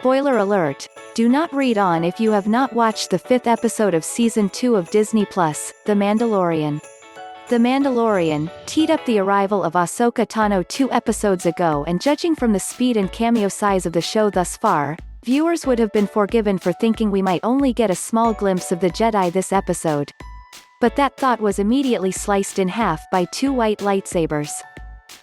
Spoiler alert, do not read on if you have not watched the 5th episode of Season 2 of Disney+, The Mandalorian. The Mandalorian teed up the arrival of Ahsoka Tano 2 episodes ago, and judging from the speed and cameo size of the show thus far, viewers would have been forgiven for thinking we might only get a small glimpse of the Jedi this episode. But that thought was immediately sliced in half by 2 white lightsabers.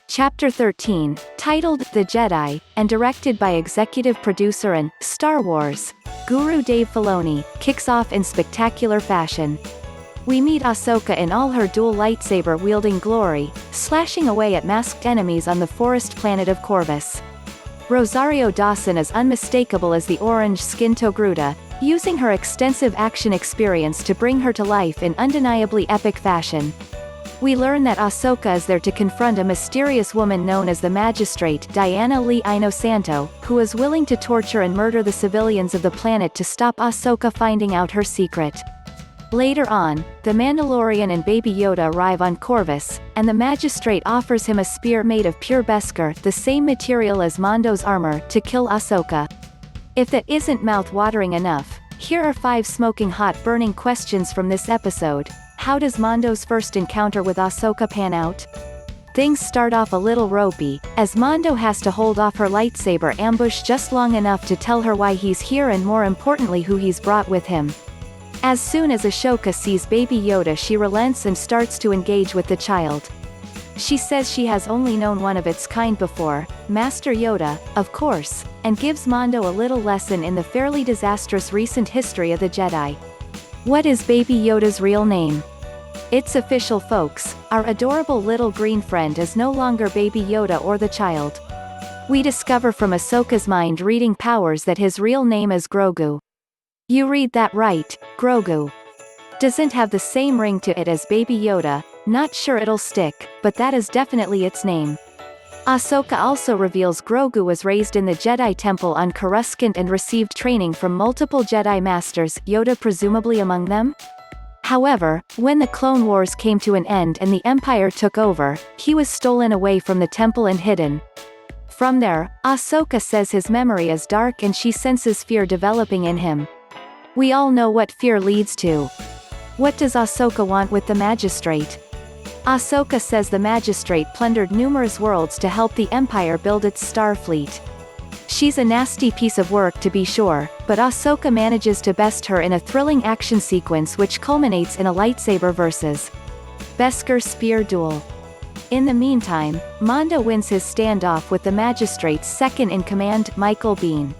Chapter 13, titled The Jedi, and directed by executive producer and Star Wars guru Dave Filoni, kicks off in spectacular fashion. We meet Ahsoka in all her dual lightsaber-wielding glory, slashing away at masked enemies on the forest planet of Corvus. Rosario Dawson is unmistakable as the orange-skinned Togruta, using her extensive action experience to bring her to life in undeniably epic fashion. We learn that Ahsoka is there to confront a mysterious woman known as the Magistrate, Lee Inosanto, who is willing to torture and murder the civilians of the planet to stop Ahsoka finding out her secret. Later on, the Mandalorian and Baby Yoda arrive on Corvus, and the Magistrate offers him a spear made of pure Beskar, the same material as Mando's armor, to kill Ahsoka. If that isn't mouth-watering enough, here are 5 smoking hot burning questions from this episode. How does Mando's first encounter with Ahsoka pan out? Things start off a little ropey, as Mando has to hold off her lightsaber ambush just long enough to tell her why he's here and more importantly who he's brought with him. As soon as Ashoka sees Baby Yoda, she relents and starts to engage with the child. She says she has only known one of its kind before, Master Yoda, of course, and gives Mando a little lesson in the fairly disastrous recent history of the Jedi. What is Baby Yoda's real name? It's official, folks, our adorable little green friend is no longer Baby Yoda or the child. We discover from Ahsoka's mind-reading powers that his real name is Grogu. You read that right, Grogu. Doesn't have the same ring to it as Baby Yoda, not sure it'll stick, but that is definitely its name. Ahsoka also reveals Grogu was raised in the Jedi Temple on Coruscant and received training from multiple Jedi Masters, Yoda presumably among them? However, when the Clone Wars came to an end and the Empire took over, he was stolen away from the temple and hidden. From there, Ahsoka says his memory is dark and she senses fear developing in him. We all know what fear leads to. What does Ahsoka want with the Magistrate? Ahsoka says the Magistrate plundered numerous worlds to help the Empire build its star fleet. She's a nasty piece of work to be sure, but Ahsoka manages to best her in a thrilling action sequence which culminates in a lightsaber versus Beskar spear duel. In the meantime, Mando wins his standoff with the Magistrate's second-in-command, Biehn.